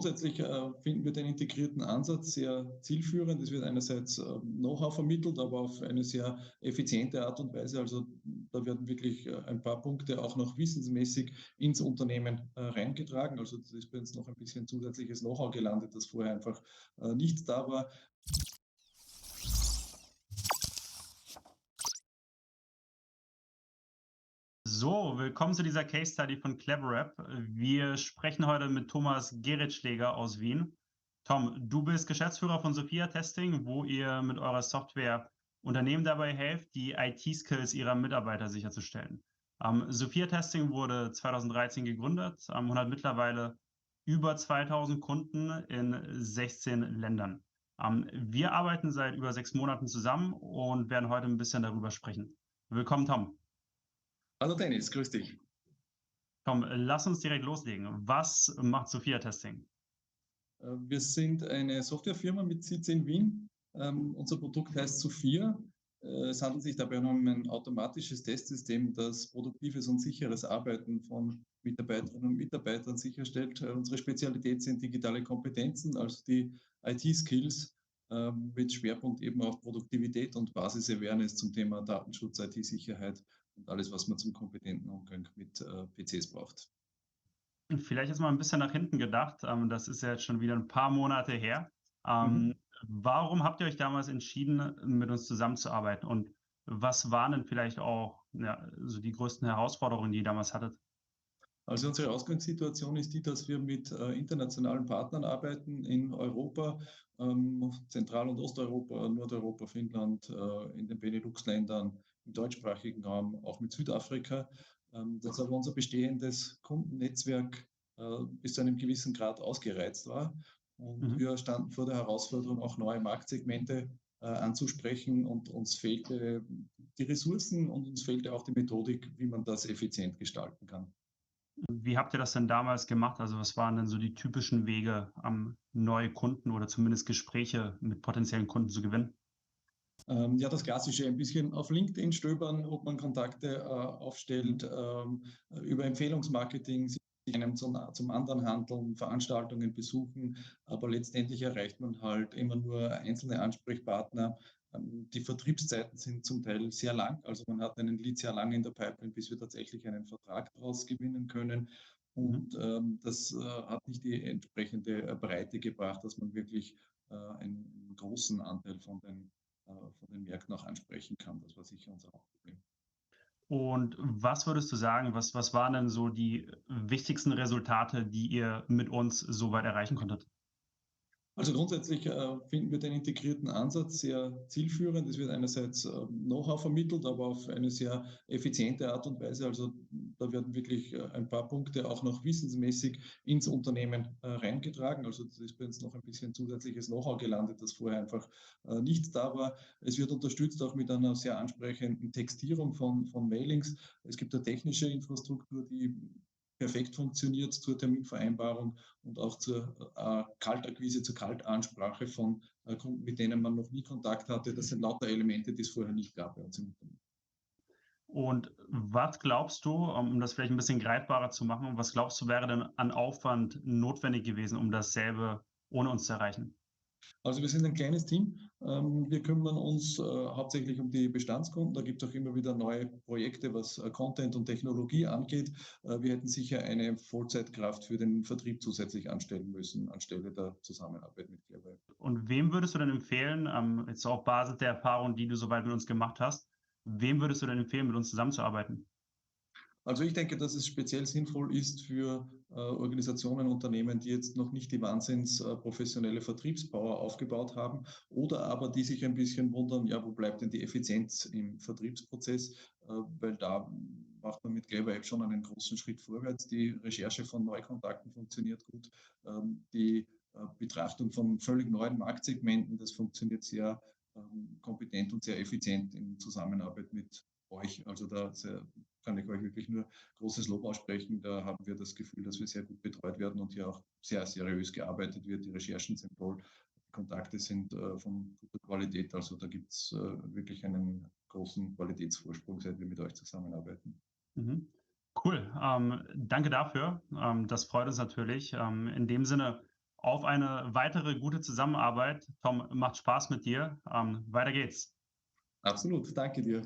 Grundsätzlich finden wir den integrierten Ansatz sehr zielführend. Es wird einerseits Know-how vermittelt, aber auf eine sehr effiziente Art und Weise. Also da werden wirklich ein paar Punkte auch noch wissensmäßig ins Unternehmen reingetragen. Also das ist bei uns noch ein bisschen zusätzliches Know-how gelandet, das vorher einfach nicht da war. So, willkommen zu dieser Case Study von CleverApp. Wir sprechen heute mit Thomas Geritschläger aus Wien. Tom, du bist Geschäftsführer von Sophia Testing, wo ihr mit eurer Software Unternehmen dabei helft, die IT-Skills ihrer Mitarbeiter sicherzustellen. Sophia Testing wurde 2013 gegründet und hat mittlerweile über 2000 Kunden in 16 Ländern. Wir arbeiten seit über 6 Monaten zusammen und werden heute ein bisschen darüber sprechen. Willkommen, Tom. Hallo Dennis, grüß dich. Tom, lass uns direkt loslegen. Was macht Sophia Testing? Wir sind eine Softwarefirma mit Sitz in Wien. Unser Produkt heißt Sophia. Es handelt sich dabei um ein automatisches Testsystem, das produktives und sicheres Arbeiten von Mitarbeiterinnen und Mitarbeitern sicherstellt. Unsere Spezialität sind digitale Kompetenzen, also die IT-Skills, mit Schwerpunkt eben auf Produktivität und Basis-Awareness zum Thema Datenschutz, IT-Sicherheit und alles, was man zum kompetenten Umgang mit PCs braucht. Vielleicht jetzt mal ein bisschen nach hinten gedacht. Das ist ja jetzt schon wieder ein paar Monate her. Mhm. Warum habt ihr euch damals entschieden, mit uns zusammenzuarbeiten? Und was waren denn vielleicht auch, ja, so die größten Herausforderungen, die ihr damals hattet? Also unsere Ausgangssituation ist die, dass wir mit internationalen Partnern arbeiten in Europa, Zentral- und Osteuropa, Nordeuropa, Finnland, in den Benelux-Ländern, im deutschsprachigen Raum, auch mit Südafrika. Dass aber unser bestehendes Kundennetzwerk bis zu einem gewissen Grad ausgereizt war. Und Mhm. wir standen vor der Herausforderung, auch neue Marktsegmente anzusprechen, und uns fehlte die Ressourcen und uns fehlte auch die Methodik, wie man das effizient gestalten kann. Wie habt ihr das denn damals gemacht? Also was waren denn so die typischen Wege, neue Kunden oder zumindest Gespräche mit potenziellen Kunden zu gewinnen? Ja, das Klassische, ein bisschen auf LinkedIn stöbern, ob man Kontakte aufstellt, über Empfehlungsmarketing, sich einem zum anderen handeln, Veranstaltungen besuchen, aber letztendlich erreicht man halt immer nur einzelne Ansprechpartner. Die Vertriebszeiten sind zum Teil sehr lang, also man hat einen Lead sehr lange in der Pipeline, bis wir tatsächlich einen Vertrag daraus gewinnen können. Mhm. Und das hat nicht die entsprechende Breite gebracht, dass man wirklich einen großen Anteil von den Märkten auch ansprechen kann. Das war sicher unser Hauptproblem. Und was würdest du sagen, was waren denn so die wichtigsten Resultate, die ihr mit uns so weit erreichen konntet? Also grundsätzlich finden wir den integrierten Ansatz sehr zielführend. Es wird einerseits Know-how vermittelt, aber auf eine sehr effiziente Art und Weise. Also da werden wirklich ein paar Punkte auch noch wissensmäßig ins Unternehmen reingetragen. Also das ist bei uns noch ein bisschen zusätzliches Know-how gelandet, das vorher einfach nicht da war. Es wird unterstützt auch mit einer sehr ansprechenden Textierung von Mailings. Es gibt eine technische Infrastruktur, die perfekt funktioniert zur Terminvereinbarung und auch zur Kaltakquise, zur Kaltansprache von Kunden, mit denen man noch nie Kontakt hatte. Das sind lauter Elemente, die es vorher nicht gab bei uns im Unternehmen. Und was glaubst du, um das vielleicht ein bisschen greifbarer zu machen, was glaubst du, wäre denn an Aufwand notwendig gewesen, um dasselbe ohne uns zu erreichen? Also wir sind ein kleines Team. Wir kümmern uns hauptsächlich um die Bestandskunden. Da gibt es auch immer wieder neue Projekte, was Content und Technologie angeht. Wir hätten sicher eine Vollzeitkraft für den Vertrieb zusätzlich anstellen müssen, anstelle der Zusammenarbeit mit CleverApp. Und wem würdest du denn empfehlen, jetzt auf Basis der Erfahrung, die du soweit mit uns gemacht hast, wem würdest du denn empfehlen, mit uns zusammenzuarbeiten? Also ich denke, dass es speziell sinnvoll ist für Organisationen, Unternehmen, die jetzt noch nicht die wahnsinns professionelle Vertriebspower aufgebaut haben oder aber die sich ein bisschen wundern, ja, wo bleibt denn die Effizienz im Vertriebsprozess? Weil da macht man mit CleverApp schon einen großen Schritt vorwärts. Die Recherche von Neukontakten funktioniert gut. Die Betrachtung von völlig neuen Marktsegmenten, das funktioniert sehr kompetent und sehr effizient in Zusammenarbeit mit euch. Also da kann ich euch wirklich nur großes Lob aussprechen. Da haben wir das Gefühl, dass wir sehr gut betreut werden und hier auch sehr seriös gearbeitet wird. Die Recherchen sind toll, die Kontakte sind von guter Qualität. Also da gibt es wirklich einen großen Qualitätsvorsprung, seit wir mit euch zusammenarbeiten. Mhm. Cool, danke dafür. Das freut uns natürlich. In dem Sinne, auf eine weitere gute Zusammenarbeit. Tom, macht Spaß mit dir. Weiter geht's. Absolut, danke dir.